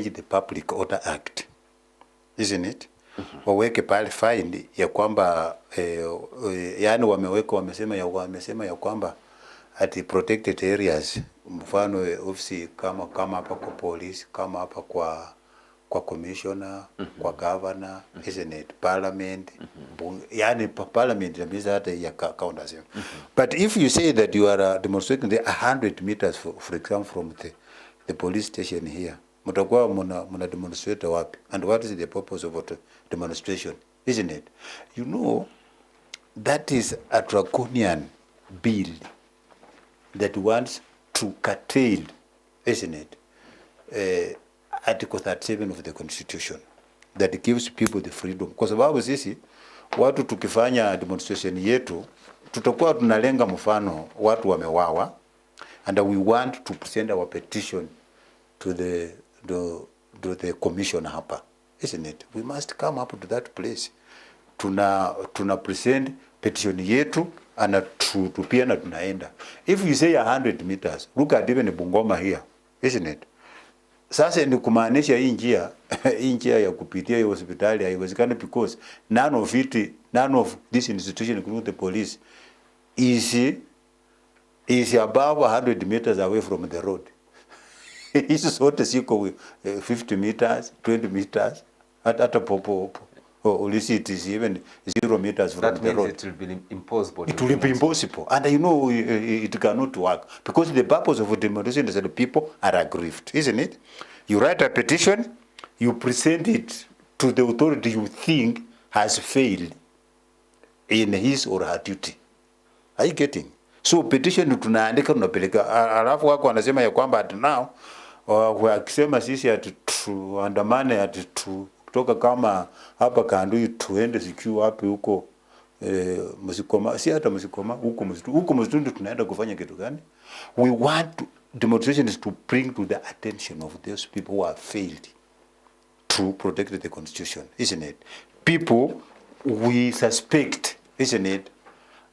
the Public Order Act, isn't it? Waweke pale fine ya kwamba yani wamesema ya kwamba at protected areas, mfano ofisi kama hapa kwa police, kama hapa kwa commissioner, kwa governor, isn't it? Parliament, yani parliament inabisa hata ya counter. But if you say that you are demonstrating 100 meters for example from the police station here, mtakuwa muna demonstrate wapi? And what is the purpose of the demonstration, isn't it? You know, that is a draconian bill that wants to curtail, isn't it? Article 37 of the Constitution that gives people the freedom. Kwa sababu sisi watu tukifanya demonstration yetu tutakuwa tunalenga mfano watu wamewawa, and we want to send our petition to the commission hapa, isn't it? We must come up to that place. Tuna present petition yetu and tupia na tunaenda. If you say 100 meters, look at even Bungoma here, isn't it? Sasa ni kumaanisha hii njia ya kupitia hiyo hospitali haiwezekani, because none of this institution, including the police, is above 100 meters away from the road. Hizo zote siko 50 meters, 20 meters, hata popo. It is even 0 meters from the road. It will be impossible. It will be impossible. And you know it cannot work. Because the purpose of demonstration is that the people are aggrieved, isn't it? You write a petition, you present it to the authority you think has failed in his or her duty. Are you getting? So petition tunaandika tunapeleka, alafu wako wanasema ya kwamba at now wakisema sisi tuandamane kutoka kama hapa Kandui tuende sikiu wapi huko Msikoma, si hata Msikoma, huko msitu tunaenda kufanya kitu gani? We want demonstrations to bring to the attention of those people who have failed to protect the constitution, isn't it? People we suspect, isn't it,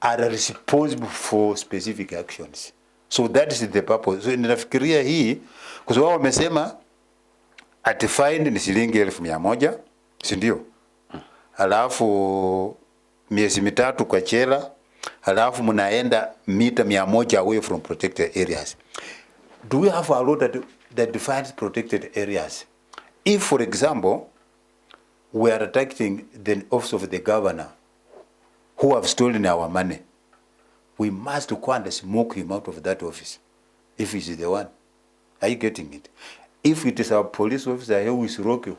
are responsible for specific actions. So that is the purpose. So ninafikiria hii kwa sababu wamesema ati fine ni shilingi 1,100, si ndio? Alafu miezi 3 kwa chela, alafu mnaenda mita 100 away from protected areas. Do we have a law that defines protected areas? If, for example, we are attacking the office of the governor who have stolen our money, we must go and smoke him out of that office if he's the one. Are you getting it? If it is our police officer who is rocky,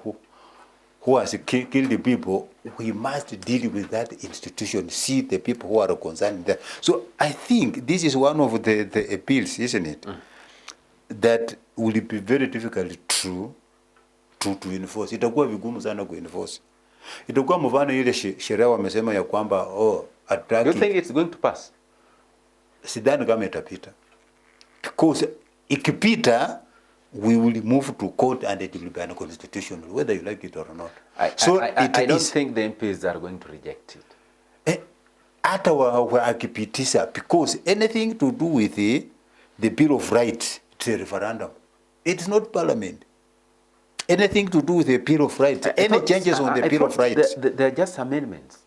who has killed the people, we must deal with that institution, see the people who are concerned there. So I think this is one of the appeals, isn't it? That will be very difficult to enforce. Itakuwa vigumu sana kuenforce. Itakuwa mfano ile sheria wamesema ya kwamba do you think it's going to pass? Sidhani kama itapita. Because ikipita, we will move to court and it will be unconstitutional, whether you like it or not. I don't think the MPs are going to reject it. Hata akipitisha, because anything to do with the Bill of Rights, it's a referendum. It's not parliament. Anything to do with the Bill of Rights, any changes on the Bill of Rights. They're just amendments.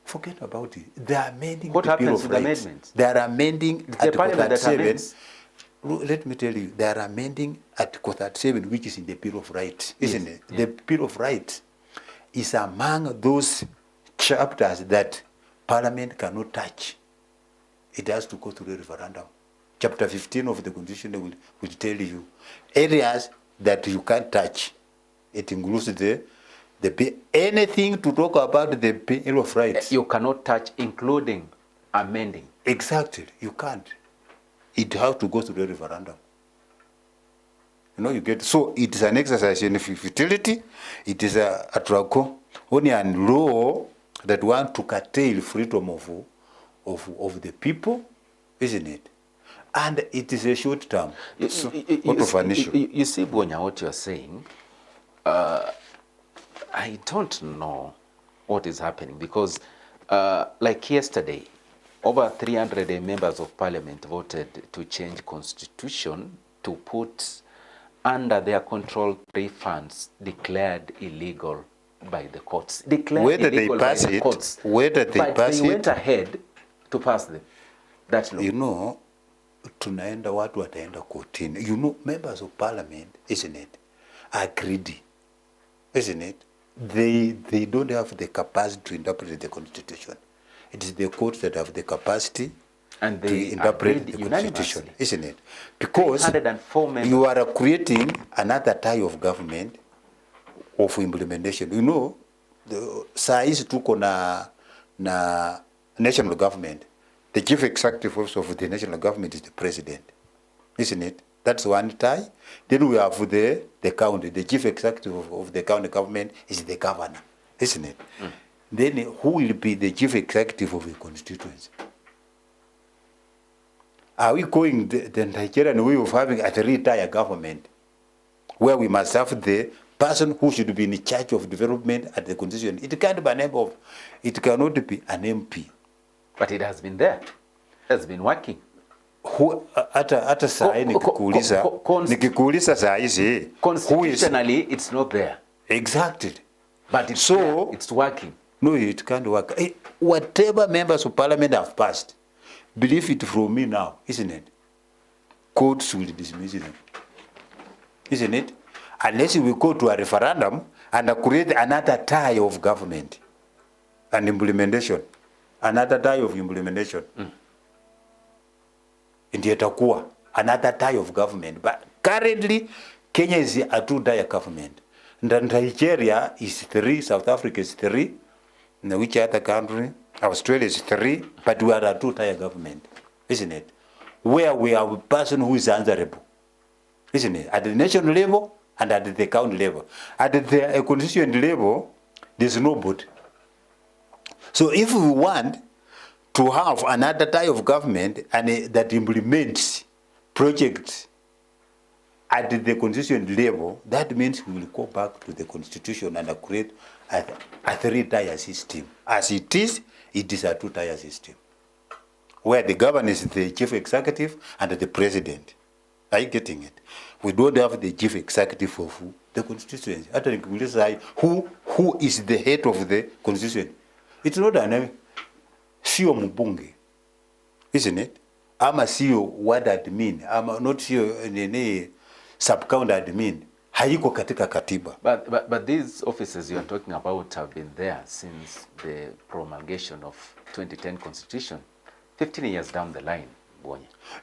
Forget about it. They are amending what the Bill of Rights. Amendments? They are amending Article 37. Let me tell you, they are amending Article 37, which is in the Bill of Rights, isn't it? Yeah. The Bill of Rights is among those chapters that Parliament cannot touch. It has to go through a referendum. Chapter 15 of the Constitution will tell you areas that you can't touch. It includes anything to talk about the Bill of Rights. You cannot touch, including amending. Exactly, you can't. It has to go through the referendum. You know, you get, so it is an exercise in futility. It is a draconian law that want to curtail freedom of the people, isn't it? And it is a short term. What of an issue? You see, Bonya, what you're saying, I don't know what is happening because, like yesterday, over 300 members of parliament voted to change constitution to put under their control, 3 funds declared illegal by the courts. Declared whether illegal they pass by the it, courts. whether they but pass they it, went ahead to pass them. That law. You know, tunaenda watu wataenda kotini. You know, members of parliament, isn't it, are greedy, isn't it? They don't have the capacity to interpret the constitution. It is the courts that have the capacity and they to interpret the constitution, isn't it? Because you are creating another type of government of implementation. You know, saa hizi tuko na national government. The chief executive officer of the national government is the president, isn't it? That's one tie. Then we have the county. The chief executive of the county government is the governor, isn't it? Then who will be the chief executive of a constituency? Are we going the Nigerian way of having a 3-tier government where we must have the person who should be in charge of development at the constituency? It can't be an MP. It cannot be an MP. But it has been there. It has been working. Hata saa hii nikikuuliza saa hizi constitutionally it's not there. Exactly. But it's there. It's working. No, it can't work. Whatever members of parliament have passed, believe it from me now, isn't it? Courts will dismiss them, isn't it? Unless we go to a referendum and create another tie of government and implementation. Another tie of implementation. Ndio itakuwa another tie of government. But currently, Kenya is a 2-tier government. Nigeria is 3, South Africa is 3, and which other country? Australia is 3, but we are a 2-tier government, isn't it? Where we have a person who is answerable, isn't it? At the national level and at the county level. At the constituent level, there's nobody. So if we want to have another type of government and that implements projects at the constituent level, that means we will go back to the constitution and create a 3-tier system. As it is a 2-tier system, where the governor is the chief executive and the president. Are you getting it? We don't have the chief executive of the constituency. Who is the head of the constituency? It's not an sio mbunge, isn't it? Ama sio ward admin, ama not sio nini sub-county admin. Haiko katika katiba. But these offices you are talking about have been there since the promulgation of 2010 constitution, 15 years down the line.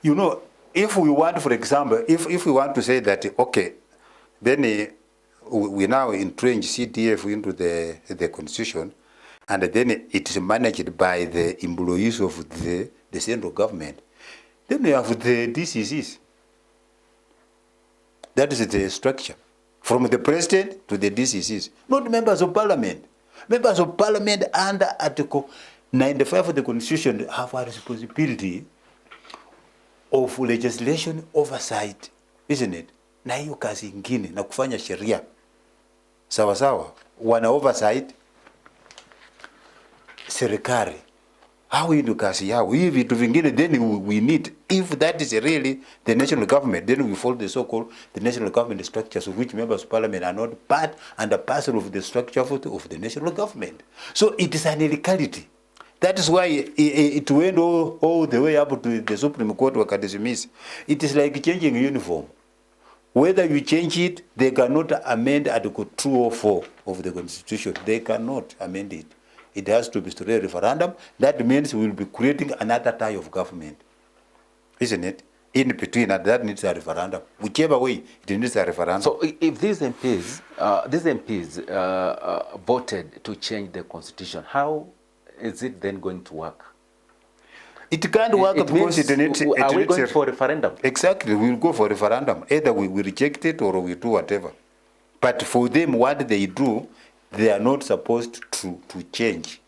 You know, if we want, for example, if we want to say that, okay, then we now entrench CDF into the constitution, and then it is managed by the employees of the central government, then we have the DCCs. That is the structure. From the president to the DCCs, not members of parliament. Members of parliament under Article 95 of the Constitution have a responsibility of legislation oversight, isn't it? Na hiyo kazi ingine na kufanya sheria sawa sawa, wana oversight serikali. How you do kazi yao hivi vitu vingine, then we need, if that is really the national government, then we follow the so-called the national government structures, of which members of parliament are not part and a parcel of the structure of the national government. So it is an illegality. That is why it went all the way up to the Supreme Court wakadismiss. It is like changing uniform. Whether you change it, they cannot amend Article 204 of the Constitution. They cannot amend it. It has to be through a referendum. That means we will be creating another type of government, isn't it? In between, and that needs a referendum. Whichever way, it needs a referendum. So if these MPs voted to change the constitution, how is it then going to work? It can't work because it needs. Are we going for referendum? Exactly, we will go for referendum. Either we reject it or we do whatever. But for them, what they do, they are not supposed to change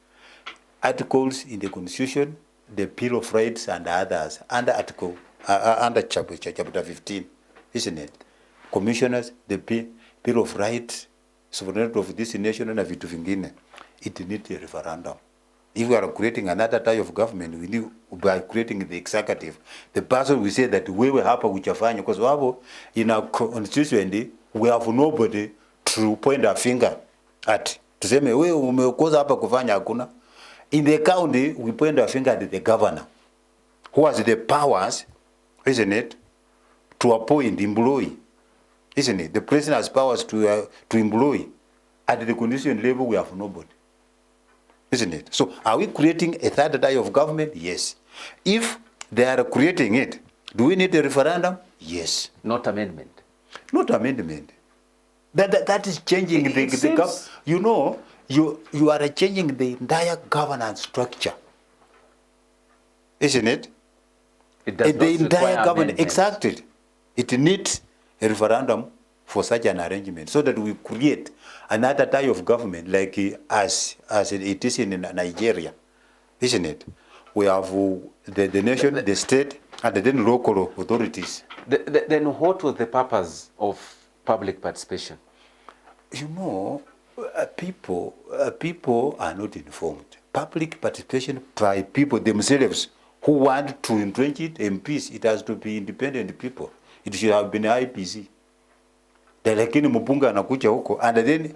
articles in the Constitution, the Bill of Rights, and others under Article under chapter 15, isn't it? Commissioners, the Bill of Rights, sovereignty of this nation, and vitu vingine. It needs a referendum. If we are creating another type of government, we need by creating the executive. The person will say that wewe hapa uchafanya, because wabo in our constituency we have nobody to point a finger at. Tuseme wewe umekosa hapa kufanya hakuna. In the county we point a finger at the governor, who has the powers, isn't it, to appoint, employ, isn't it? The president has powers to employ. At the constitution level we have nobody. Isn't it? So are we creating a third type of government? Yes. If they are creating it, do we need a referendum? Yes. Not amendment. Not amendment. That is changing the you know, you are changing the entire governance structure. Isn't it? It does the not entire require government. amendment. Exactly. It needs a referendum for such an arrangement, so that we create another type of government like as it is in Nigeria, isn't it? We have the nation, the state, and then local authorities. Then what was the purpose of public participation? You know, people are not informed. Public participation by people themselves who want to entrench it in peace. It has to be independent people. It should have been IPC. Lakini mbunge anakuja huko, and then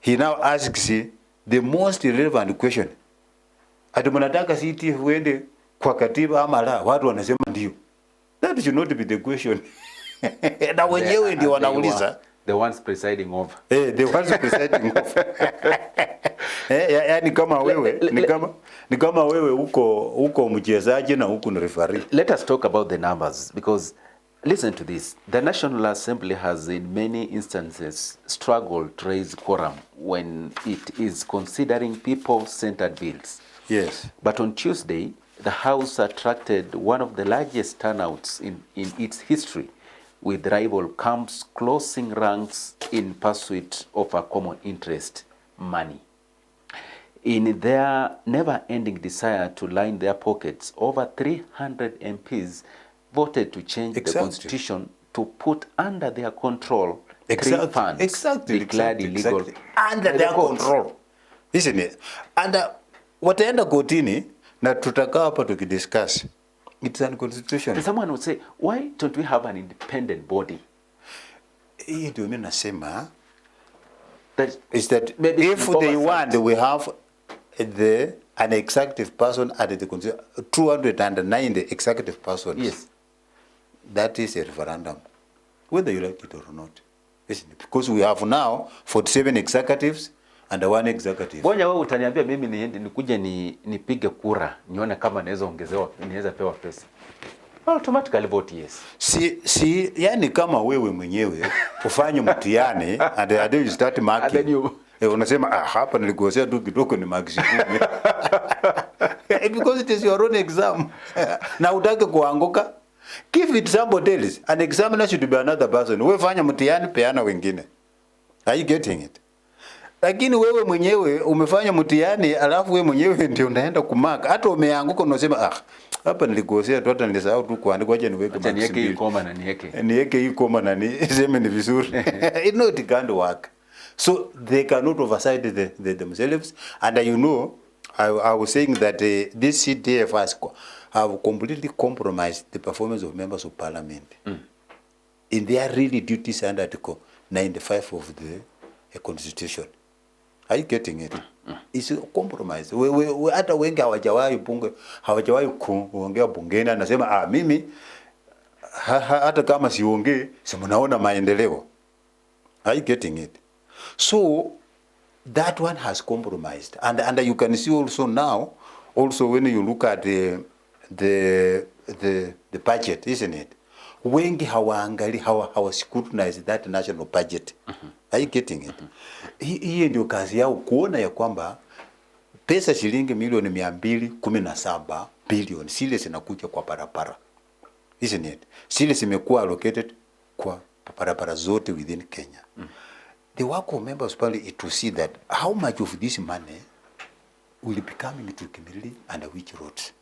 he now asks the most relevant question. Ati mnataka siti huende kwa katiba ama la? Watu wanasema ndio. That should not be the question. Na wenyewe ndio wanauliza. The ones presiding over. The ones presiding over. Yani kama wewe, ni kama wewe uko mchezaji na huko ni referee. Let us talk about the numbers, because listen to this. The National Assembly has in many instances struggled to raise quorum when it is considering people-centered bills. Yes. But on Tuesday, the House attracted one of the largest turnouts in its history, with rival camps closing ranks in pursuit of a common interest, money. In their never-ending desire to line their pockets, over 300 MPs voted to change the constitution to put under their control three funds declared illegal under their control, isn't it? And wataenda kotini na tutakaa hapa tukidiscuss. It's unconstitutional. Someone would say, why don't we have an independent body? Hii ndio mimi nasema is that if they want, we have an executive person at the constitution, 290 executive persons. Yes. That is a referendum, whether you like it or not, isn't it? Because we have now 47 executives and 1 executive. Bonya wewe utaniambia mimi nikuje nipige kura nione kama naweza pewa pesa. Automatically vote yes. Yani kama wewe mwenyewe ufanye mtihani and then you start marking. And then you unasema hapa niligosea tu kidogo ni marks 10. Because it is your own exam. Na utake kuanguka. Give it somebody else. An examiner should be another person. Wewe fanya mtihani, peana wengine. Are you getting it? Lakini wewe mwenyewe umefanya mtihani alafu wewe mwenyewe ndio unaenda kumark. Hata umeanguka unasema hapa nilikosea tu, hata nilisahau tu kuandika, acha niweke marks. Niweke hii koma na niweke hii koma na niseme ni vizuri. It can't work. So they cannot oversight themselves. And you know, I was saying that this CDF have completely compromised the performance of members of parliament in their really duties under Article 95 of the Constitution. Are you getting it? It's a compromise. We hata wengi hawajawahi kuongea bungeni, anasema mimi hata kama siongee si mnaona maendeleo. Are you getting it? So that one has compromised, and you can see also now, also when you look at the budget, isn't it? Wengi hawa scrutinize that national budget. Are you getting it? Hii ndio kazi yao, kuona ya kwamba pesa shilingi milioni 217 bilioni zile zinakuja kwa barabara, isn't it? Zile zimekuwa allocated kwa barabara zote within Kenya. The work of members probably to see that how much of this money will be coming to Kimilili and which roads.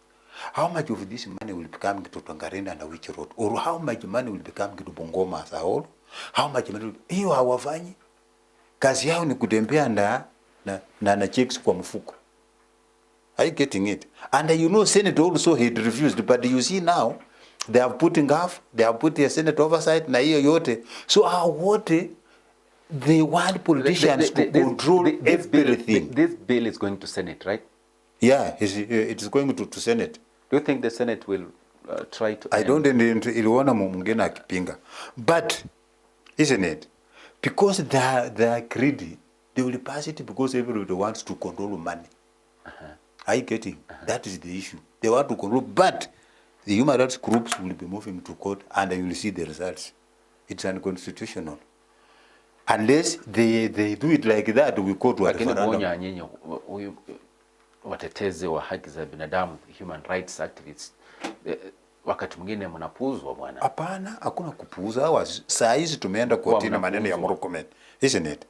How much of this money will be coming to Tongareni and which road? Or how much money will be coming to Bungoma as a whole? How much money? Hiyo hawafanyi. Kazi yao ni kutembea na checks kwa mfuko. Are you getting it? And you know, Senate also had refused, but you see now, they are putting half, they are putting a Senate oversight, na hiyo yote. So wote, they want politicians to control everything. This bill is going to Senate, right? Yeah, it is going to Senate. Do you think the Senate will try to... I don't think iliona mwingine akipinga. But, isn't it? Because they are greedy, they will pass it because everybody wants to control money. Are you getting? That is the issue. They want to control, but the human rights groups will be moving to court and you will see the results. It's unconstitutional. Unless they do it like that, we go to a referendum. Lakini huyu watetezi wa haki za binadamu, human rights activists, wakati mwingine mnapuuzwa bwana. Hapana, hakuna kupuuza. Saa hizi tumeenda kotini maneno ya Murkomen. Isn't it?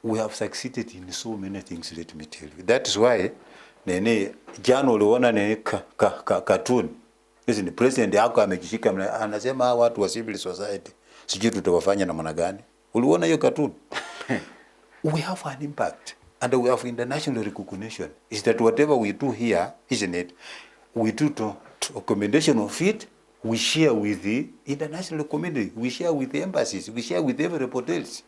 We have succeeded in so many things, let me tell you. That is why jana uliona cartoon. Isn't it? President yako amejishika anasema watu wa civil society sijui tutawafanya namna gani. Uliona hiyo cartoon? We have an impact and we have international recognition. Is that whatever we do here, isn't it? We do to commendation of it, we share with the international community, we share with the embassies, we share with everybody else.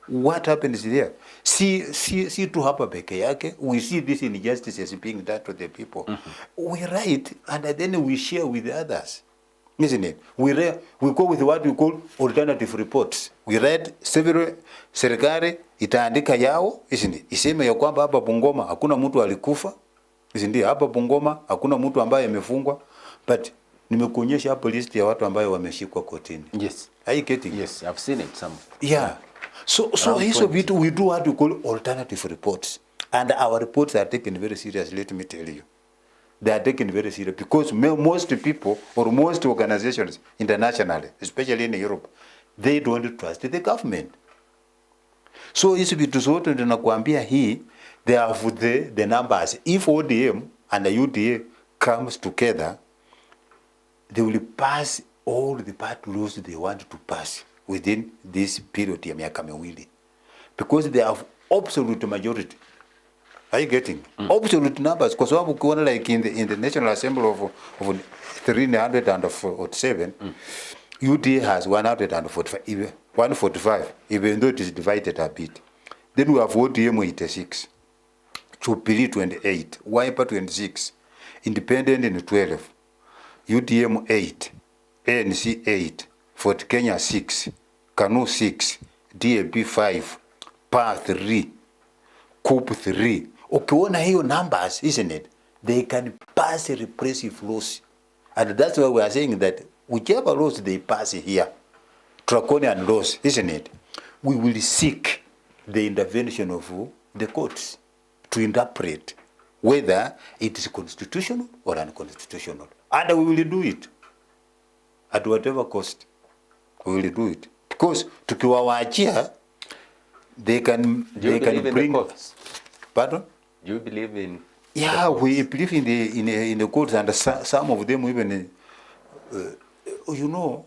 What happens there? See to hapa peke yake, we see this injustices being done to the people. We write and then we share with the others. Isn't it? We go with what we call alternative reports. We read several serikali itaandika yao, isn't it? Iseme ya kwamba hapa Bungoma hakuna mtu alikufa. Isn't it? Hapa Bungoma hakuna mtu ambaye amefungwa. But nimekuonyesha hapo list ya watu ambao wameshikwa kotini. Yes. Are you getting? Yes, I've seen it some. Yeah. So hizo vitu we do what we call alternative reports. And our reports are taken very seriously, let me tell you. They are taken very seriously because most people or most organizations internationally, especially in Europe, they don't trust the government. So hizi vitu zote ninakuambia hii, they have the numbers. If ODM and the UDA comes together, they will pass all the party laws they want to pass within this period ya miaka miwili. Because they have absolute majority. Are you getting? Absolute numbers. Kwa sababu ukiona like in the National Assembly of 347, UDA has 145, even though it is divided a bit. Then we have ODM 86, Jubilee 28, Wiper 26, Independent in 12, UDM 8, ANC 8, Fort Kenya 6, KANU 6, DAP 5, PAR 3, COOP 3. Ukiona hiyo numbers, isn't it? They can pass repressive laws. And that's why we are saying that whichever laws they pass here, draconian laws, isn't it? We will seek the intervention of the courts to interpret whether it is constitutional or unconstitutional. And we will do it at whatever cost. We will do it. Because tukiwaachia, they can bring... Pardon? Do you believe in... Yeah, we believe in the courts, and some of them even, you know,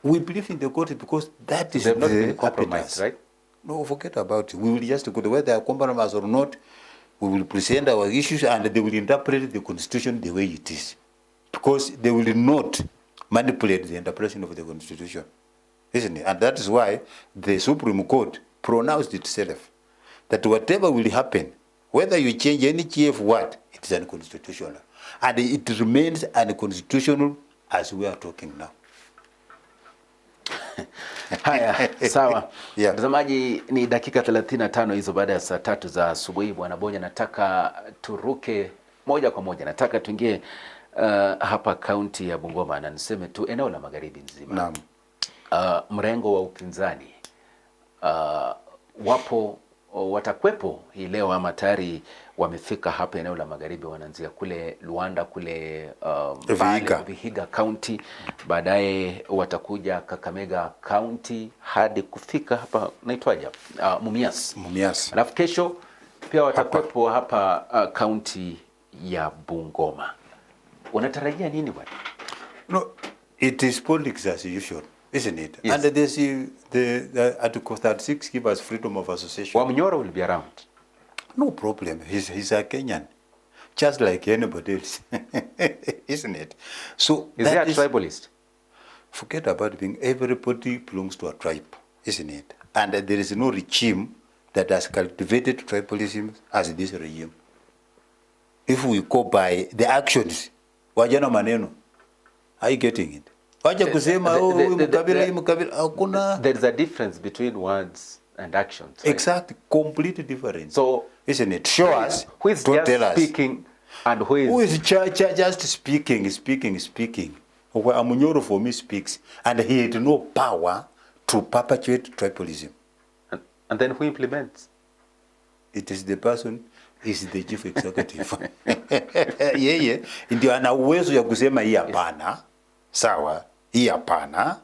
we believe in the court because that is not been compromised, right? No, forget about it. We will just go whether they are compromised or not. We will present our issues, and they will interpret the Constitution the way it is, because they will not manipulate the interpretation of the Constitution, isn't it? And that is why the Supreme Court pronounced itself that whatever will happen, whether you change any chief what, it is unconstitutional. And it remains unconstitutional as we are talking now. Haya, sawa. Yeah. Mtazamaji, ni dakika 35 hizo baada ya saa 3 za asubuhi. Bwana Bonya, nataka turuke moja kwa moja. Nataka tuingie hapa kaunti ya Bungoma na niseme tu eneo la magharibi nzima. Naam. Mrengo wa upinzani watakwepo hii leo ama tayari wamefika hapa eneo la magharibi, wanaanzia kule Luanda kule Vihiga County, baadaye watakuja Kakamega County hadi kufika hapa naitwaje Mumias. Alafu kesho pia watakwepo hapa county ya Bungoma. Unatarajia nini bwana? No, it is politics as usual, isn't it? Yes. And there's the Article 36 gives us freedom of association. Wamnyoro will be around. No problem. He's a Kenyan. just like anybody else. Isn't it? So Is he a tribalist? Forget about being, everybody belongs to a tribe, isn't it? And there is no regime that has cultivated tribalism as this regime. If we go by the actions, wajana maneno, are you getting it? Waja kusema, there is a difference between words and actions. Right? Exactly, complete difference. So, isn't it? Show us, who is don't tell just speaking and who is just speaking. Amunyoro for me speaks, and he had no power to perpetuate tribalism. And then who implements? It is the person, is the chief executive. Yeah. Ndio ana uwezo ya kusema hii hapana. Sawa, hii hapana.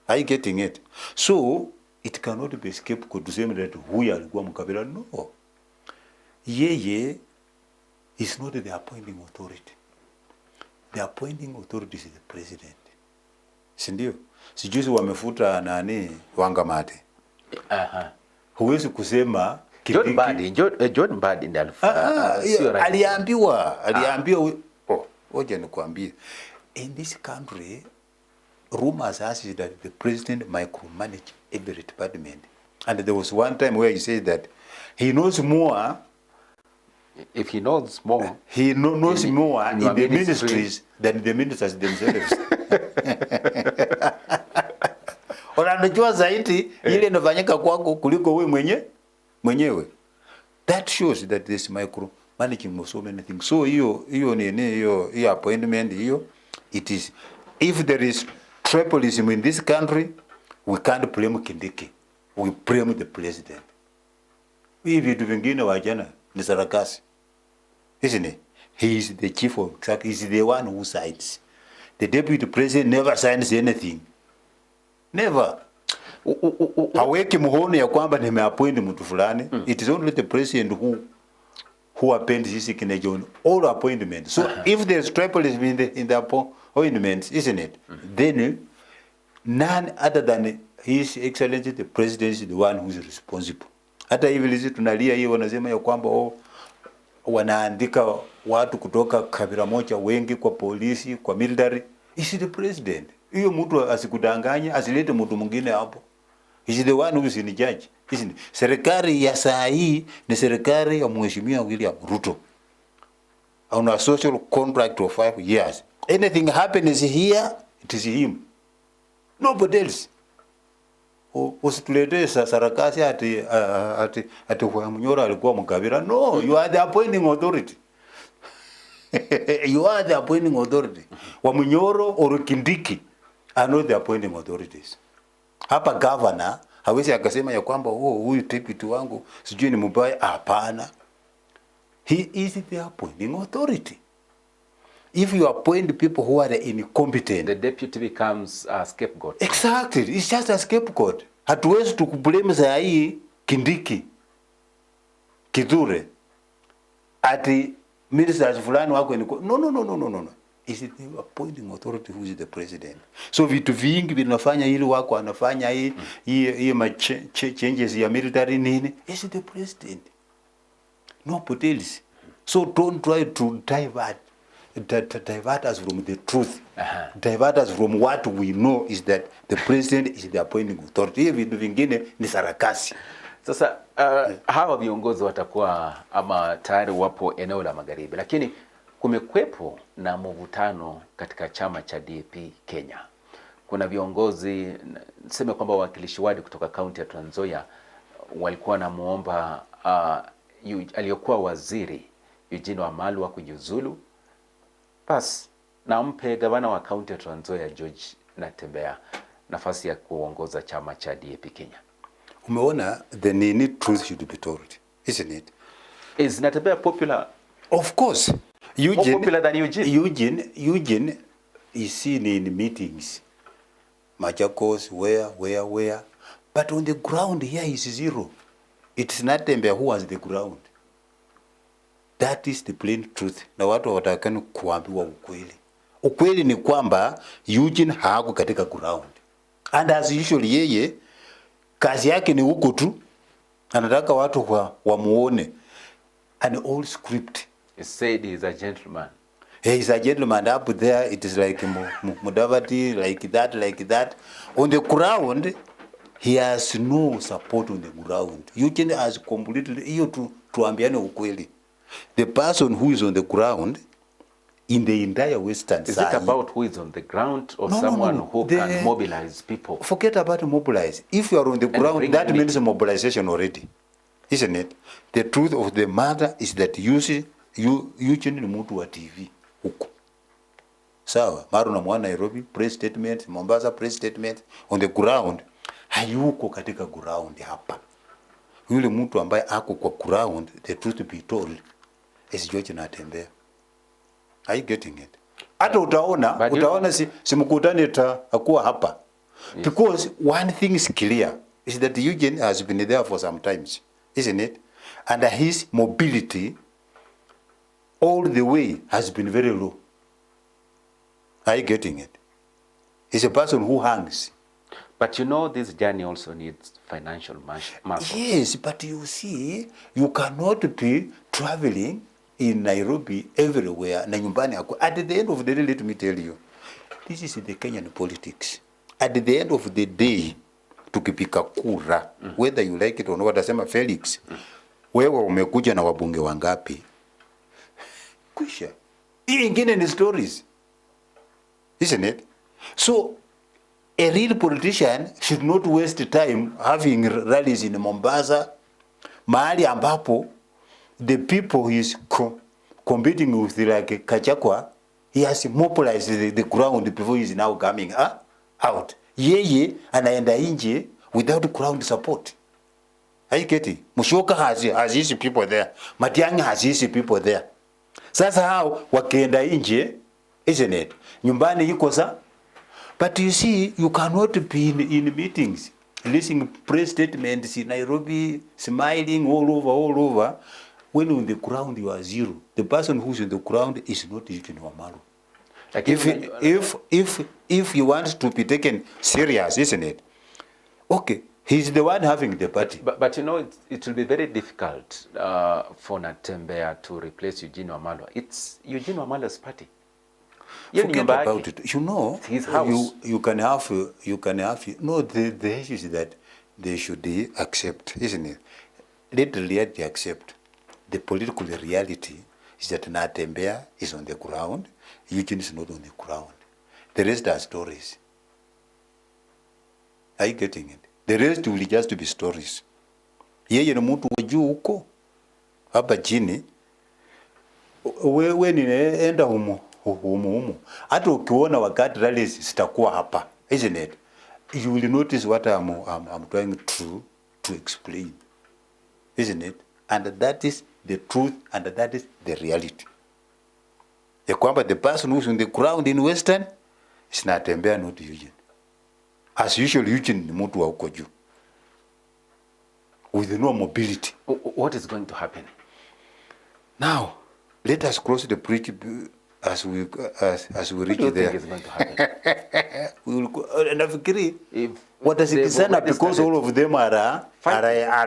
Are you getting it? So, it cannot be scapegoat to say that huyu alikuwa mkabila. No. Yeye is not the appointing authority. The appointing authority is the president. Sindio? Sijuzi wamefuta nani Wangamate. Huwezi kusema John Mbadi ndiye aliambiwa oje nikwambie, in this country rumors has it that the president micromanage every department, and there was one time where he said that he knows more. If he knows more, he knows more in the ministries than the ministers themselves. Unajua zaidi ile inafanyika kwako kuliko wewe mwenyewe. That shows that this micro managing of so many things. So hiyo appointment it is, if there is tribalism in this country, we can't blame Kindiki. We blame the president. Hivi vitu vingine wajana ni sarakasi. Isn't it? He is the chief of executive. He is the one who signs. The deputy president never signs anything. Never. Haweki muhono ya kwamba nimeappoint mtu fulani. It is only the president who appoints his signature on all appointments. So if there is tribalism in the appointments, isn't it? Then none other than His Excellency the President is the one who is responsible. Hata hivi lizi tunalia hiyo wanasema ya kwamba wanaandika watu kutoka kabila moja wengi kwa polisi, kwa military. Is the president. Hiyo mtu asikudanganya, asilete mtu mwingine hapo. Is the one who is in charge. Isn't it? Serikali ya saa hii ni serikali ya Mheshimiwa William Ruto. On a social contract of 5 years. Anything happens here, it is him. Nobody else. Usituletee sarakasi ati Wamnyoro alikuwa mkabila. No, you are the appointing authority. You are the appointing authority. Wamnyoro or Kindiki are not the appointing authorities. Hapa governor hawezi akasema ya kwamba huyu deputy wangu sijui ni mbaya. Hapana. He is the appointing authority. If you appoint people who are incompetent, the deputy becomes a scapegoat. Exactly. It's just a scapegoat. Hatuwezi tukublame saa hii Kindiki, Kithure, ati ministers fulani wako no. Is it the appointing authority who is the president? So vitu vingi vinafanya hili wako anafanya hii changes ya military nini? Is it the president? Nobody else. So don't try to divert us from the truth. Divert us from what we know is that the president is the appointing authority. Hivi vitu vingine ni sarakasi. Sasa hawa viongozi watakuwa ama tayari wapo eneo la magharibi, lakini kumekwepo na mvutano katika chama cha DAP Kenya. Kuna viongozi, niseme kwamba wawakilishi wadi kutoka kaunti ya Trans Nzoia walikuwa namuomba aliyokuwa waziri Eugene Wamalwa kujiuzulu, basi na mpe gavana wa kaunti ya Trans Nzoia George Natembeya nafasi ya kuongoza chama cha DAP Kenya. Umeona, the truth should be told, isn't it? Is Natembeya popular? Of course. More popular than Eugene? Eugene is seen in meetings. Machakos, where. But on the ground here is zero. It's Natembeya who has the ground. That is the plain truth. Na watu watakani kuambiwa ukweli. Ukweli ni kwamba Eugene hako katika ground. And as usual yeye, kazi yake ni huko tu. Anataka watu wamuone. an old script. He said he's a gentleman. He's a gentleman. Up there, it is like Mudavadi, like that. On the ground, he has no support on the ground. Eugene has completely, tuambiane ukweli. The person who is on the ground in the entire western side. Is side. It about who is on the ground or someone who can mobilize people? Forget about mobilize. If you are on the ground, that means mobilization already. Isn't it? The truth of the matter is that Eugene ni mtu wa TV huko. Sawa, Maru na mwana Nairobi, press statement, Mombasa press statement, on the ground, hayuko katika ground hapa. Yule mtu ambaye ako kwa ground, the truth be told, is George Natembea. Are you getting it? Hata utaona si mkutani akuwa hapa. Yes. Because one thing is clear, is that Eugene has been there for some times, isn't it? And his mobility all the way has been very low. Are you getting it? He's a person who hangs. But you know this journey also needs financial muscle. Yes, but you see, you cannot be traveling in Nairobi everywhere. Na nyumbani ako. At the end of the day, let me tell you, this is the Kenyan politics. At the end of the day, tukipika kura, whether you like it or not, watasema Felix, wewe umekuja na wabunge wangapi? Kusha. Hii ingine ni stories. Isn't it? So, a real politician should not waste time having rallies in Mombasa, mahali ambapo the people he is competing with, like Kachakwa, he has mobilized the ground before he is now coming out. Yeye anaenda nje without ground support. Are you getting? Mushoka has his people there. Matiang'i has his people there. Sasa hao wakienda nje, isn't it? Nyumbani yuko sa. But you see, you cannot be in meetings, listening press statements in Nairobi, smiling all over, when on the ground you are zero. The person who's on the ground is not even Wamaru. Like if you want to be taken serious, isn't it? Okay, he's the one having the party. But you know, it will be very difficult for Natembea to replace Eugene Wamalwa. It's Eugene Wamalwa's party. Forget about it. You know, his house. You can have. No, the issue is that they should accept, isn't it? Let the reality accept. The political reality is that Natembea is on the ground, Eugene is not on the ground. The rest are stories. Are you getting it? The rest will just be stories. Yeye ni mtu wa juu huko. Hapa chini. Wewe ninaenda humo. Hata ukiona wakati rallies zitakuwa hapa, isn't it? You will notice what I'm trying to explain, isn't it? And that is the truth, and that is the reality. Ya kwamba the person who's on the ground in Western is Natembea, not Eugene. As usual, Eugene ni mtu wa huko juu with no mobility. What is going to happen? Now, let us cross the bridge as we reach there. What do you think is going to happen? We will go, nafikiri watasikizana because all of them are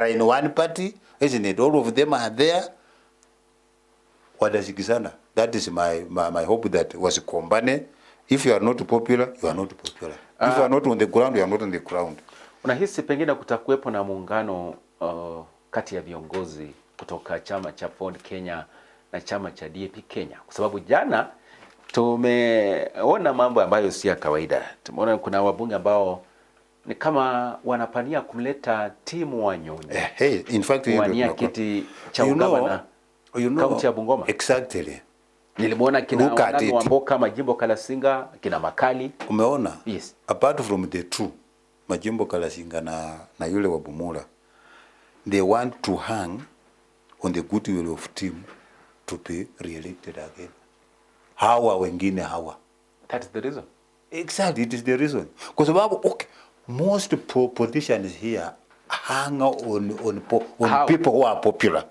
in one party, isn't it? All of them are there. Watasikizana. That is my hope, that was Kombane. If you are not popular, you are not popular. If you are not on the ground, you are not on the ground. Unahisi pengine kutakuwepo na muungano kati ya viongozi kutoka chama cha Ford Kenya na chama cha DAP Kenya? Kwa sababu jana tumeona mambo ambayo si ya kawaida. Tumeona kuna wabunge ambao ni kama wanapania kumleta timu Wanyonyi. In fact, wania kiti cha ugavana kaunti ya Bungoma. Exactly. Nilimwona kina wanano wa Mboka, Majimbo Kalasinga, kina Makali. Umeona? Yes. Apart from the two, Majimbo Kalasinga na yule wa Bumula, they want to hang on the goodwill of team to be re-elected again. Hawa wengine hawa. That is the reason. Exactly, it is the reason. Because okay, most politicians here hang on people who are popular.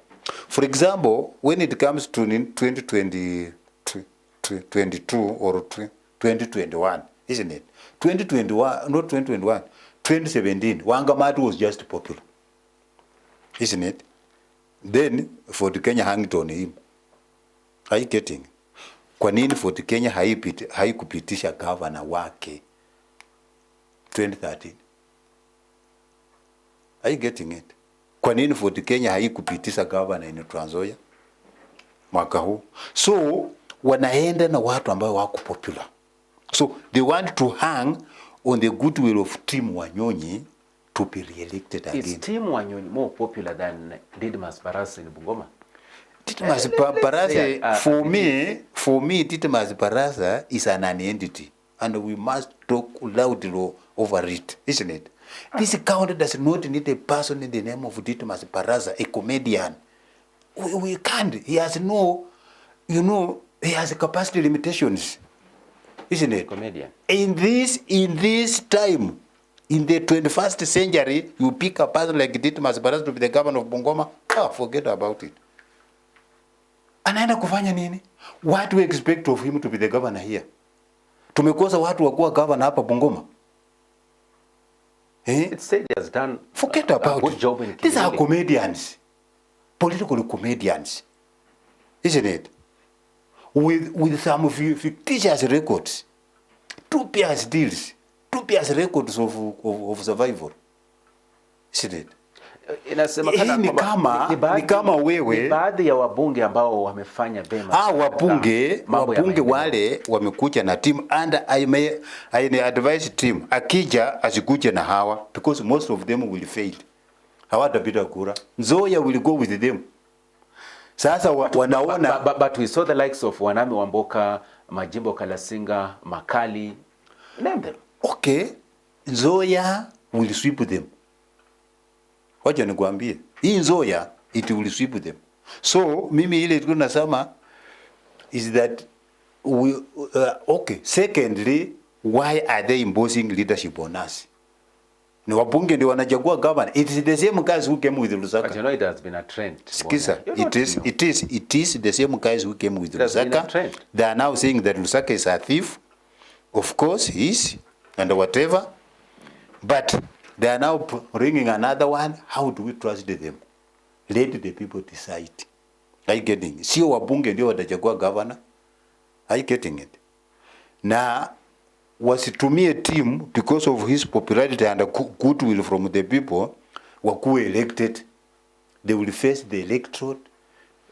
For example, when it comes to 2022 or 2021, isn't it? 2021, not 2021, 2017, Wangamatu was just popular, isn't it? Then Ford Kenya hanged on him. Are you getting? Kwa nini Ford Kenya haikupitisha governor wake 2013? Are you getting it? Kwa nini Ford Kenya haikupitisha governor in Trans Nzoia mwaka huu? So wanaenda na watu ambao wako popular. So they want to hang on the goodwill of Tim Wanyonyi to be re-elected again. Is Tim Wanyonyi more popular than Didmas Barasa in Bungoma? Didmas Barasa, for me, Didmas Barasa is an entity, and we must talk loudly over it, isn't it? This county does not need a person in the name of Didmas Barasa, a comedian. We can't. He has no, he has capacity limitations, isn't it? Comedian. In this time, in the 21st century, you pick a person like Didmas Barasa to be the governor of Bungoma, forget about it. Anaenda kufanya nini? What do we expect of him to be the governor here? Tumekosa watu wa kuwa governor hapa Bungoma. It said he has done forget about a good job in These are comedians. Political comedians. Isn't it? With some fictitious records. Dubious deals. Dubious records of survival. Isn't it? Inasemekana ni kama wewe baadhi ya wabunge ambao wamefanya vema. Wabunge wale wamekuja na team, and I may advise team akija asikuje na hawa, because most of them will fail. Hawatapita kura. Nzoia will go with them. Sasa wanaona but we saw the likes of Wanami Wamboka, Majimbo Kalasinga, Makali, name them. Okay, Nzoia will sweep them. Wacha nikwambie, hii Nzoia it will sweep them. So mimi ile tunasema is that we okay. Secondly, why are they imposing leadership on us? Ni wabunge ndio wanachagua governor. It is the same guys who came with Lusaka. But you know it has been a trend. Skisa, it is the same guys who came with Lusaka. They are now saying that Lusaka is a thief. Of course he is, and whatever. But they are now bringing another one. How do we trust them? Let the people decide. Are you getting it? Sio wabunge ndio watachagua governor. Are you getting it? Na wasitumie team because of his popularity and goodwill from the people wakuwe elected. They will face the electorate.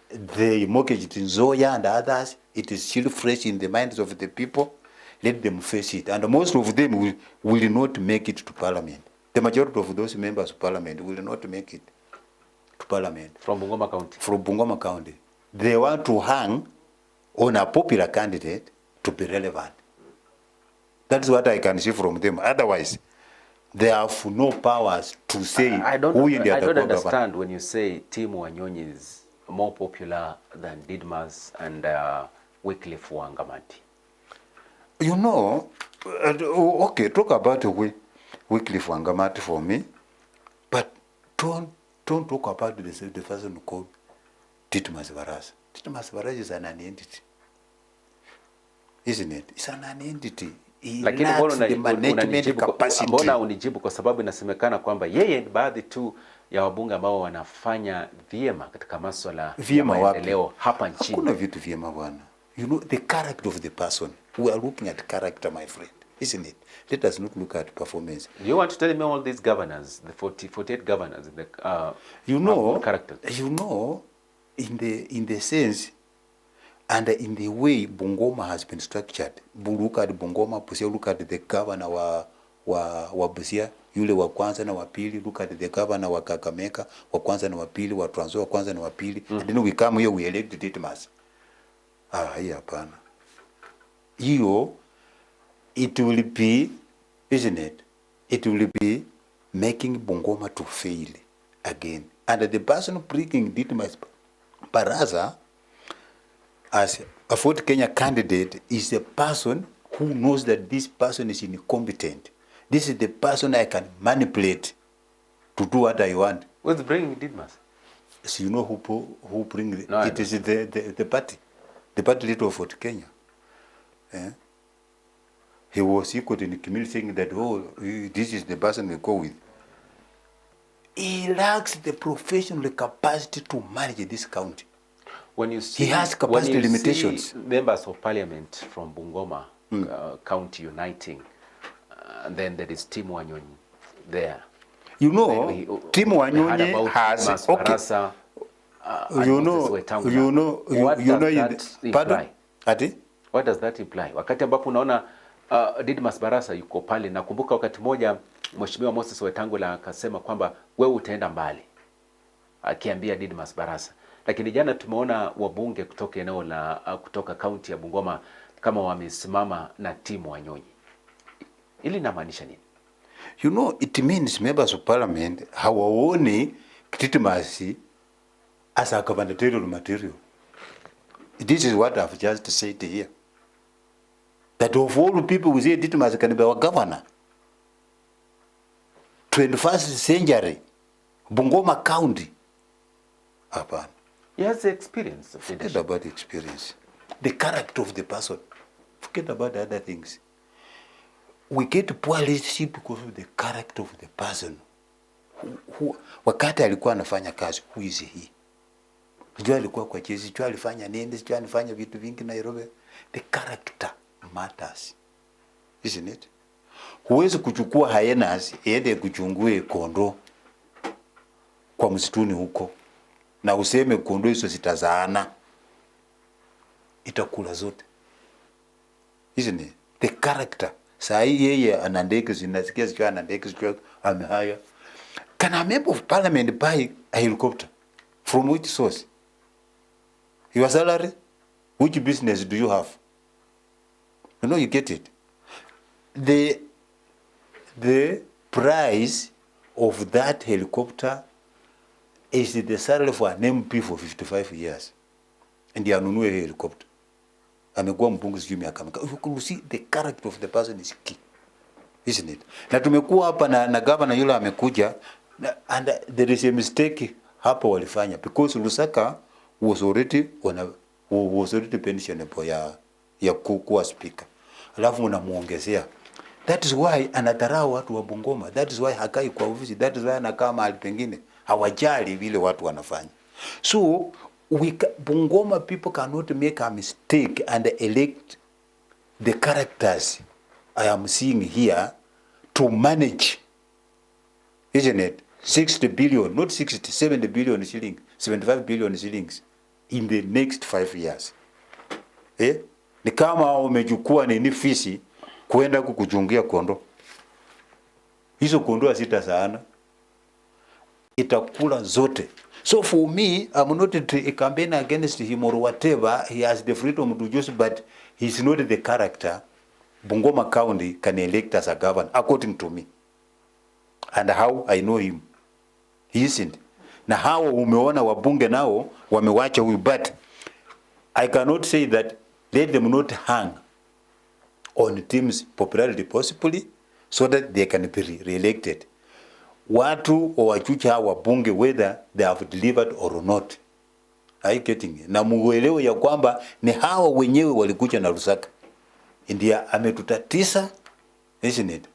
They mortgage it in Nzoia and others. It is still fresh in the minds of the people. Let them face it. And most of them will not make it to parliament. The majority of those members of parliament will not make it to parliament. From Bungoma County. From Bungoma County. They want to hang on a popular candidate to be relevant. That's what I can see from them. Otherwise, they have no powers to say I don't government. understand when you say Tim Wanyonyi is more popular than Didmas and Wycliffe Wangamati. You know, okay, talk about Wycliffe Wangamati for me, but don't talk about the person called Didmas Barasa. Didmas Barasa is an entity, isn't it? It's an entity. Lakini mbona unijibu kwa sababu inasemekana kwamba yeye ni baadhi tu ya wabunge ambao wanafanya vyema katika masuala ya maendeleo hapa nchini. Hakuna vitu vyema bwana. You know the character of the person. We are looking at character, my friend, isn't it? Let us not look at performance. Do you want to tell me all these governors, the 48 governors, the characters? You know, in the sense and in the way Bungoma has been structured. Look at Bungoma, Busia, look at the governor wa Busia, yule wa kwanza na wa pili, look at the governor wa Kakamega, wa kwanza na wa pili, wa Trans Nzoia wa kwanza na wa pili. And then we come here, we elect Didmas. Hii hapana. Hiyo, it will be, isn't it? It will be making Bungoma to fail again. And the person bringing Didmas Barasa as a Ford Kenya candidate is a person who knows that this person is incompetent. This is the person I can manipulate to do what I want. What's bringing Didmas? So you know who bring it? No, it is the party leader of Ford Kenya. He was equal in the community saying that, this is the person we go with. he lacks the professional capacity to manage this county. When you see, he has capacity limitations. See members of parliament from Bungoma County uniting, and then there is Tim Wanyonyi there. You know, Tim Wanyonyi has Barasa, what does that imply? Wakati ambapo unaona Didmas Barasa yuko pale, nakumbuka wakati moja Mheshimiwa Moses Wetangula akasema kwamba wewe utaenda mbali, akiambia Didmas Barasa. Lakini jana tumeona wabunge kutoka eneo la kutoka kaunti ya Bungoma kama wamesimama na Timu Wanyonyi. Ili inamaanisha nini? You know, it means members of parliament hawaoni Didmas as a gubernatorial material. This is what I've just said here. That of all people we say Didmas can be our governor. 21st century, Bungoma County. Upon. He has the experience. Forget about the experience. The character of the person. Forget about the other things. We get poor leadership because of the character of the person. Wakati alikuwa anafanya kazi, who is he? Sijua alikuwa kwa chezi, sijua alifanya nini, sijua alifanya vitu vingi Nairobi. The character matters. Isn't it? Huwezi kuchukua hyenas iende kuchungue kondo kwa msituni huko na useme kondo hizo zitazaana, itakula zote. Isn't it? The character. Saa hii yeye ana ndege zinasikia sijua ana ndege sijua amehaya. Can a member of parliament buy a helicopter? From which source? Your salary? Which business do you have? You know, you get it. The price of that helicopter is the salary for an MP for 55 years. And they anunue a helicopter. Amekuwa mbunge sijui miaka mingi. You can see the character of the person is key. Isn't it? Na tumekuwa hapa na governor yule amekuja and there is a mistake hapo walifanya because Lusaka was already pensionable ya kuwa speaker. Alafu unamuongezea. That is why anadharau watu wa Bungoma. That is why hakai kwa ofisi. That is why anakaa mahali pengine. Hawajali vile watu wanafanya. So Bungoma people cannot make a mistake and elect the characters I am seeing here to manage, isn't it? 60 billion, not 60, 70 billion shillings, 75 billion shillings in the next 5 years. Ni kama umechukua nini fisi kwenda kukuchungia kondo. Hizo kondo hazita sana. Itakula zote. So for me, I'm not a campaign against him or whatever. He has the freedom to choose, but he's not the character Bungoma County can elect as a governor, according to me. And how I know him. He isn't. Na how umeona wabunge nao wamewacha huyu, but I cannot say that let them not hang on Tim's popularity possibly so that they can be re-elected. Watu wawachucha hawa wabunge whether they have delivered or not. Are you getting it? Na muelewe ya kwamba ni hawa wenyewe walikuja na Lusaka. India ametutatisa, isn't it?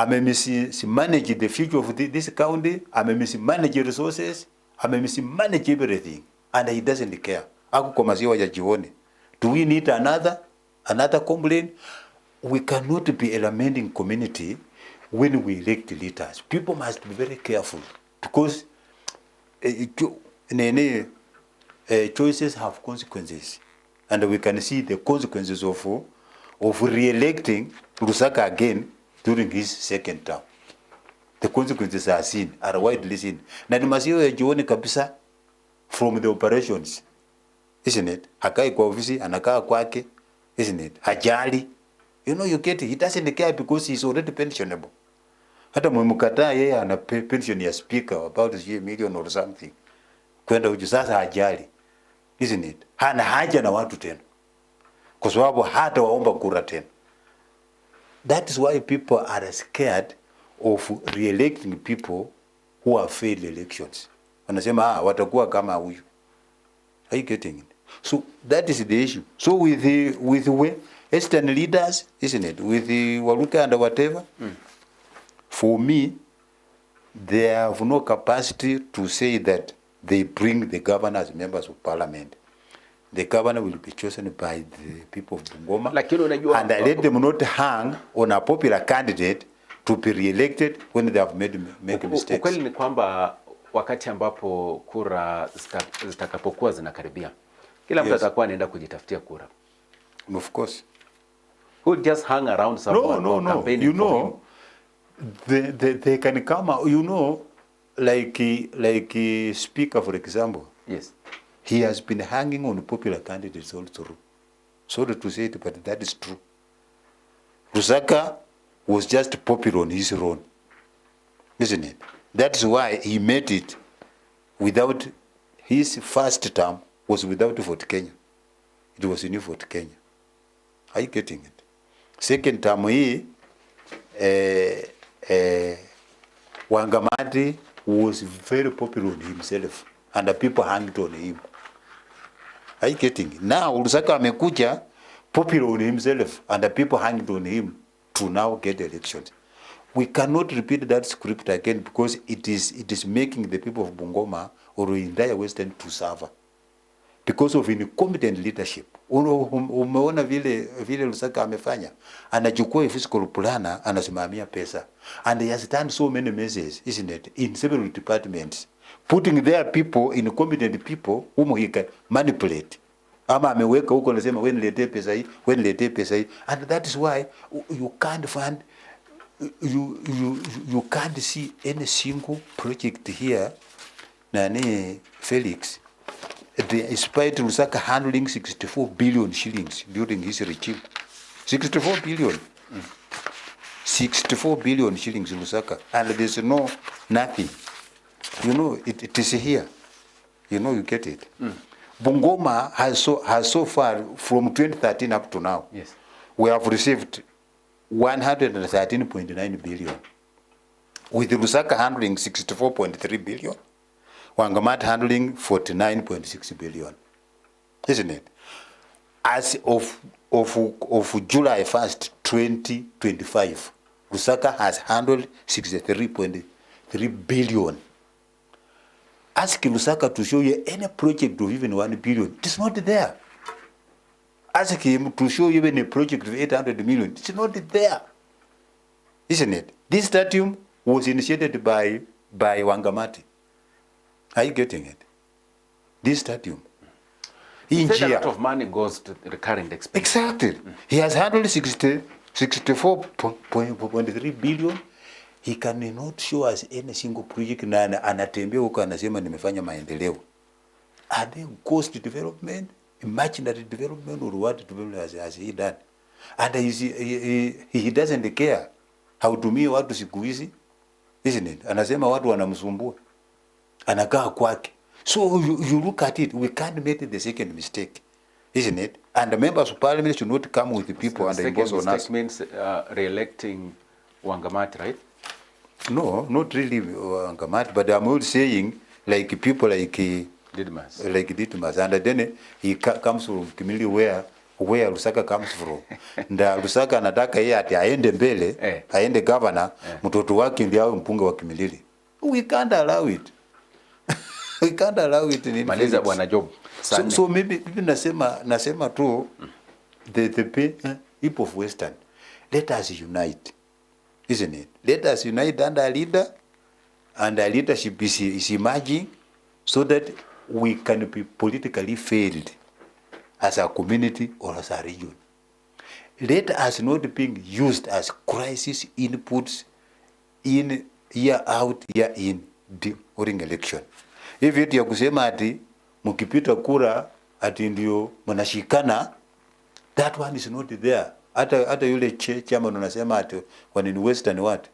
Mismanage the future of this county, mismanage resources, mismanage everything, and he doesn't care. Ako kwa maziwa ya jioni. Do we need another complaint? We cannot be a lamenting community when we elect leaders. People must be very careful because choices have consequences, and we can see the consequences of re-electing Lusaka again during his second term. The consequences are seen, are widely seen. Na ni maziwa ya jioni kabisa from the operations, isn't it? Hakai kwa ofisi, anakaa kwake, isn't it? Hajali. You know, you get it. He doesn't care because he's already pensionable. Hata mwemkataa yeye ana pension ya speaker about $1 million or something. Kwenda uju sasa hajali. Isn't it? Hana haja na watu tena. Kwa sababu hata waomba kura tena. That is why people are scared of re-electing people who have failed elections. Wanasema watakuwa kama huyu. Are you getting it? So that is the issue. So with the Western leaders, isn't it? With the Waluka and whatever, for me, they have no capacity to say that they bring the governor as members of parliament. The governor will be chosen by the people of Bungoma, and let them not hang on a popular candidate to be re-elected when they have made mistakes. Ukweli ni kwamba wakati ambapo kura zitakapokuwa zinakaribia, kila mtu atakuwa anaenda kujitafutia kura. Of course. Who just hang around someone campaigning you know, they can come, you know, like Speaker, for example. Yes. He has been hanging on popular candidates all through. Sorry to say it, but that is true. Lusaka was just popular on his own, isn't it? That's why he made it without, his first term was without Fort Kenya. It was in Fort Kenya. Are you getting it? Second term, Wangamati was very popular on himself, and the people hanged on him. Are you getting it? Now, Lusaka amekuja popular on himself, and the people hanged on him to now get elections. We cannot repeat that script again, because it is making the people of Bungoma or the entire Western to suffer because of incompetent leadership. Umeona vile Lusaka amefanya, anachukua fiscal planner, anasimamia pesa, and he has done so many measures, isn't it, in several departments, putting their people, incompetent people whom he can manipulate. Ama ameweka huko anasema wewe niletee pesa hii, wewe niletee pesa hii, and that is why you can't find, you can't see any single project here. Nani Felix, despite Lusaka handling 64 billion shillings during his regime. 64 billion. 64 billion shillings in Lusaka, and there's nothing. You know, it is here. You know, you get it. Bungoma has so far, from 2013 up to now, yes, we have received 113.9 billion, with Lusaka handling 64.3 billion, Wangamati handling 49.6 billion, isn't it? As of July 1st, 2025, Lusaka has handled 63.3 billion. Ask Lusaka to show you any project of even 1 billion. It is not there. Ask him to show you even a project of 800 million. It is not there. Isn't it? This stadium was initiated by Wangamati. Are you getting it? This stadium. A lot of money goes to the recurrent expense. Exactly. He has handled 64.3 billion. He cannot show us any single project na anatembea huko anasema nimefanya maendeleo. Are they cost development, imaginary development, or what development has he done? And he doesn't care. Hautumii watu siku hizi, isn't it? Anasema watu wanamsumbua, anakaa kwake. So you look at it, we can't make the second mistake, isn't it? And the members of parliament should not come with the people and impose on us. The second mistake means re-electing Wangamati, right? No, not really Wangamati, but I'm not saying like people like Didmas. Like Didmas, and then he comes from community where Lusaka comes from. Nda Lusaka anataka yeye ati aende mbele, aende governor, mtoto wake ndiye awe mbunge wa Kimilili. We can't allow it. We can't allow it in Maliza bwana Job. So maybe nasema tu the people of Western, let us unite. Isn't it? Let us unite under a leader, and our leadership is emerging, so that we can be politically failed as a community or as a region. Let us not be used as crisis inputs in year out, year in during election. If it ya kusema ati mkipita kura ati ndio mnashikana, that one is not there. Hata yule chairman unasema ati when in Western what?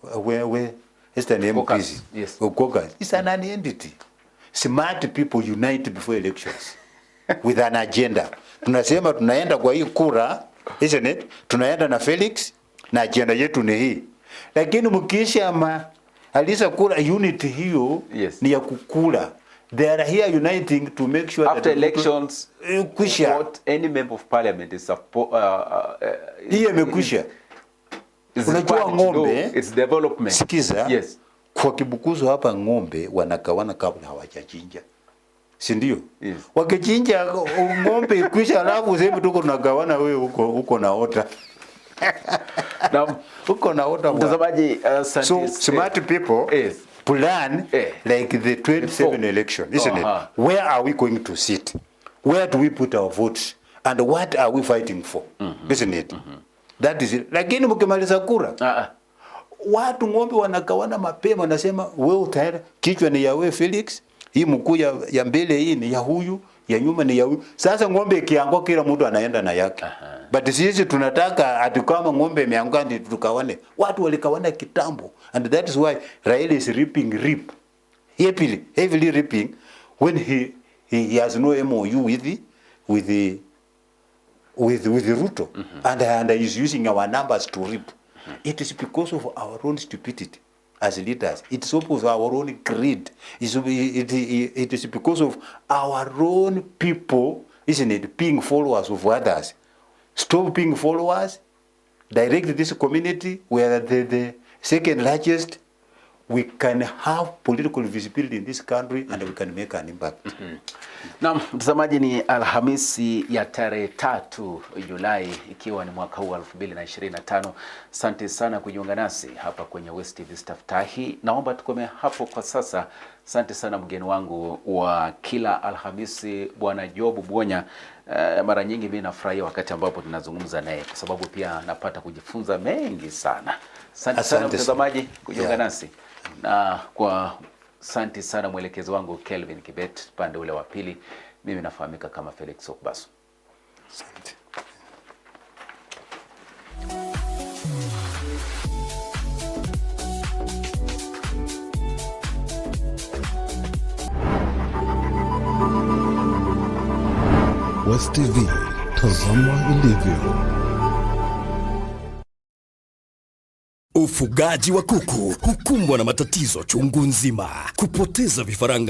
Where Western MPs. Yes. Caucus. It's an entity. Smart people unite before elections with an agenda. Tunasema tunaenda kwa hii kura, isn't it? Tunaenda na Felix na agenda yetu ni hii. Lakini mkisha alisa kura unity hiyo, yes, ni ya kukula. They are here uniting to make sure after that elections, what any member of parliament is imekwisha. Unajua ng'ombe, it's development. Sikiza, yes, Wakibukuzo hapa ng'ombe wanakawana kabla hawajachinja. Si ndio? Yes. Wakichinja ng'ombe ikwisha, alafu sema tuko tunagawana, wewe huko naota. Na Huko naota. Mtazamaji, so smart people plan like the 27 election, isn't it? Where are we going to sit? Where do we put our votes? And what are we fighting for? Isn't it? That is it. Lakini mkimaliza kura, watu ng'ombe wanakawana mapema, wanasema wewe utaenda, kichwa ni ya wewe Felix, hii mkuu ya mbele hii ni ya huyu, ya nyuma ni ya huyu. Sasa ng'ombe ikianguka kila mtu anaenda na yake. But sisi tunataka ati kama ng'ombe imeanguka ndi tukawane. Watu walikawana kitambo. And that is why Raila is reap heavily reaping when he has no MOU with Ruto. And he is using our numbers to reap. It is because of our own stupidity as leaders. It's because of our own greed. It is because of our own people, isn't it, being followers of others. Stop being followers. Direct this community. We are the second largest. We can have political visibility in this country and we can make an impact. Na mtazamaji, ni Alhamisi ya tarehe 3 Julai ikiwa ni mwaka huu 2025. Asante sana kujiunga nasi hapa kwenye Westv Staftahi. Naomba tukome hapo kwa sasa. Asante sana mgeni wangu wa kila Alhamisi, Bwana Job Bwonya. Mara nyingi mimi nafurahia wakati ambapo tunazungumza naye kwa sababu pia napata kujifunza mengi sana. Asante sana mtazamaji kujiunga nasi. Na kwa asante sana mwelekezi wangu Kelvin Kibet pande ule wa pili. Mimi nafahamika kama Felix Okubasu. Asante. Westv, tazama ilivyo. Ufugaji wa kuku hukumbwa na matatizo chungu nzima: kupoteza vifaranga